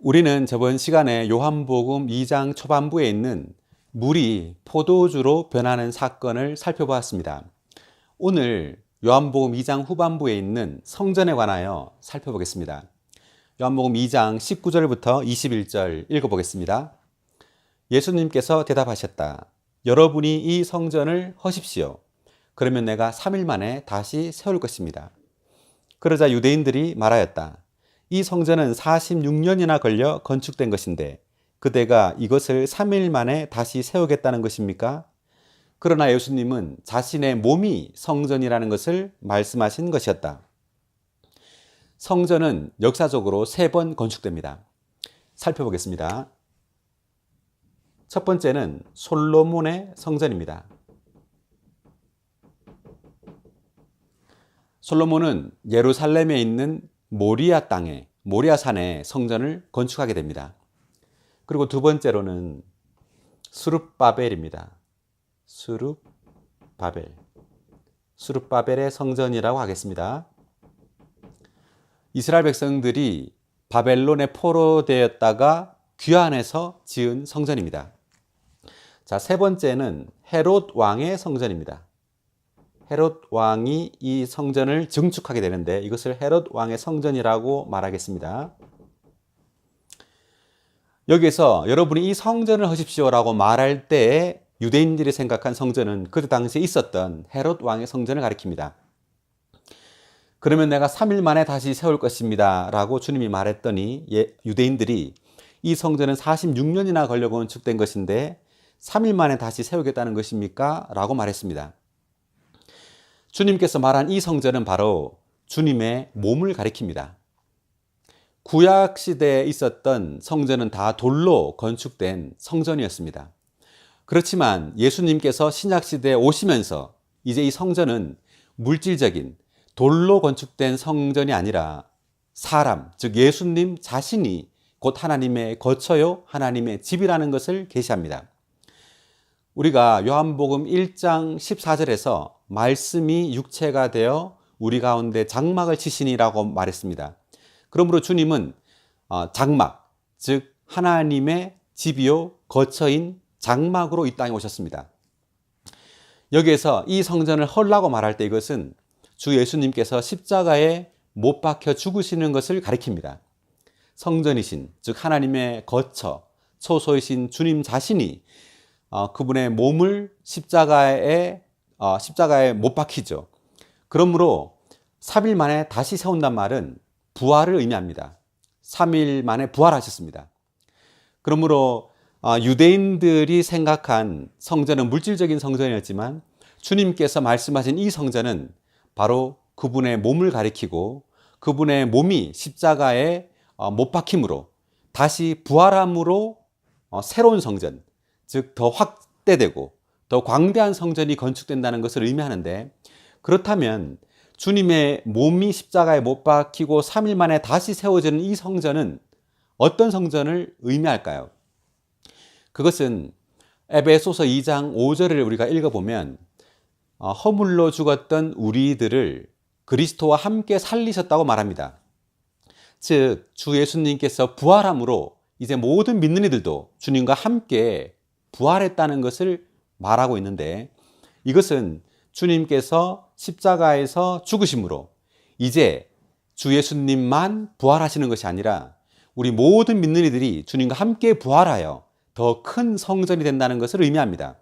우리는 저번 시간에 요한복음 2장 초반부에 있는 물이 포도주로 변하는 사건을 살펴보았습니다. 오늘 요한복음 2장 후반부에 있는 성전에 관하여 살펴보겠습니다. 요한복음 2장 19절부터 21절 읽어보겠습니다. 예수님께서 대답하셨다. 여러분이 이 성전을 허십시오. 그러면 내가 3일 만에 다시 세울 것입니다. 그러자 유대인들이 말하였다. 이 성전은 46년이나 걸려 건축된 것인데 그대가 이것을 3일 만에 다시 세우겠다는 것입니까? 그러나 예수님은 자신의 몸이 성전이라는 것을 말씀하신 것이었다. 성전은 역사적으로 3번 건축됩니다. 살펴보겠습니다. 첫 번째는 솔로몬의 성전입니다. 솔로몬은 예루살렘에 있는 모리아 땅에, 모리아 산에 성전을 건축하게 됩니다. 그리고 두 번째로는 스룹바벨입니다. 스룹바벨의 성전이라고 하겠습니다. 이스라엘 백성들이 바벨론에 포로되었다가 귀환해서 지은 성전입니다. 자, 세 번째는 헤롯 왕의 성전입니다. 헤롯 왕이 이 성전을 증축하게 되는데 이것을 헤롯 왕의 성전이라고 말하겠습니다. 여기서 여러분이 이 성전을 하십시오라고 말할 때 유대인들이 생각한 성전은 그때 당시에 있었던 헤롯 왕의 성전을 가리킵니다. 그러면 내가 3일 만에 다시 세울 것입니다 라고 주님이 말했더니 유대인들이 이 성전은 46년이나 걸려 건축된 것인데 3일 만에 다시 세우겠다는 것입니까? 라고 말했습니다. 주님께서 말한 이 성전은 바로 주님의 몸을 가리킵니다. 구약 시대에 있었던 성전은 다 돌로 건축된 성전이었습니다. 그렇지만 예수님께서 신약 시대에 오시면서 이제 이 성전은 물질적인 돌로 건축된 성전이 아니라 사람, 즉 예수님 자신이 곧 하나님의 거처요 하나님의 집이라는 것을 계시합니다. 우리가 요한복음 1장 14절에서 말씀이 육체가 되어 우리 가운데 장막을 치시니라고 말했습니다. 그러므로 주님은 장막, 즉 하나님의 집이요 거처인 장막으로 이 땅에 오셨습니다. 여기에서 이 성전을 헐라고 말할 때 이것은 주 예수님께서 십자가에 못 박혀 죽으시는 것을 가리킵니다. 성전이신, 즉 하나님의 거처, 초소이신 주님 자신이 그분의 몸을 십자가에 못 박히죠. 그러므로 3일 만에 다시 세운단 말은 부활을 의미합니다. 3일 만에 부활하셨습니다. 그러므로 유대인들이 생각한 성전은 물질적인 성전이었지만 주님께서 말씀하신 이 성전은 바로 그분의 몸을 가리키고 그분의 몸이 십자가에 못 박힘으로 다시 부활함으로 새로운 성전, 즉 더 확대되고 더 광대한 성전이 건축된다는 것을 의미하는데, 그렇다면 주님의 몸이 십자가에 못 박히고 3일 만에 다시 세워지는 이 성전은 어떤 성전을 의미할까요? 그것은 에베소서 2장 5절을 우리가 읽어보면 허물로 죽었던 우리들을 그리스도와 함께 살리셨다고 말합니다. 즉 주 예수님께서 부활함으로 이제 모든 믿는 이들도 주님과 함께 부활했다는 것을 말하고 있는데, 이것은 주님께서 십자가에서 죽으심으로 이제 주 예수님만 부활하시는 것이 아니라 우리 모든 믿는 이들이 주님과 함께 부활하여 더 큰 성전이 된다는 것을 의미합니다.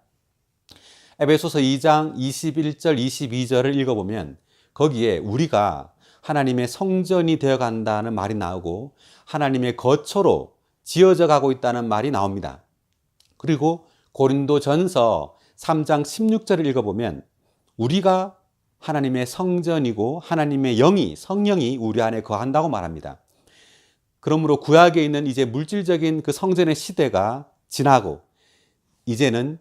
에베소서 2장 21절 22절을 읽어보면 거기에 우리가 하나님의 성전이 되어간다는 말이 나오고 하나님의 거처로 지어져 가고 있다는 말이 나옵니다. 그리고 고린도전서 3장 16절을 읽어보면 우리가 하나님의 성전이고 하나님의 성령이 우리 안에 거한다고 말합니다. 그러므로 구약에 있는 이제 물질적인 그 성전의 시대가 지나고 이제는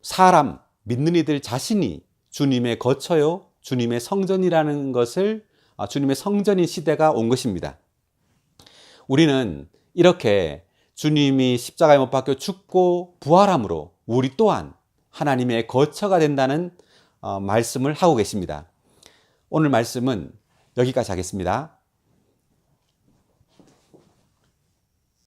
사람, 믿는 이들 자신이 주님의 거처요 주님의 성전이라는 것을 주님의 성전인 시대가 온 것입니다. 우리는 이렇게 주님이 십자가에 못 박혀 죽고 부활함으로 우리 또한 하나님의 거처가 된다는 말씀을 하고 계십니다. 오늘 말씀은 여기까지 하겠습니다.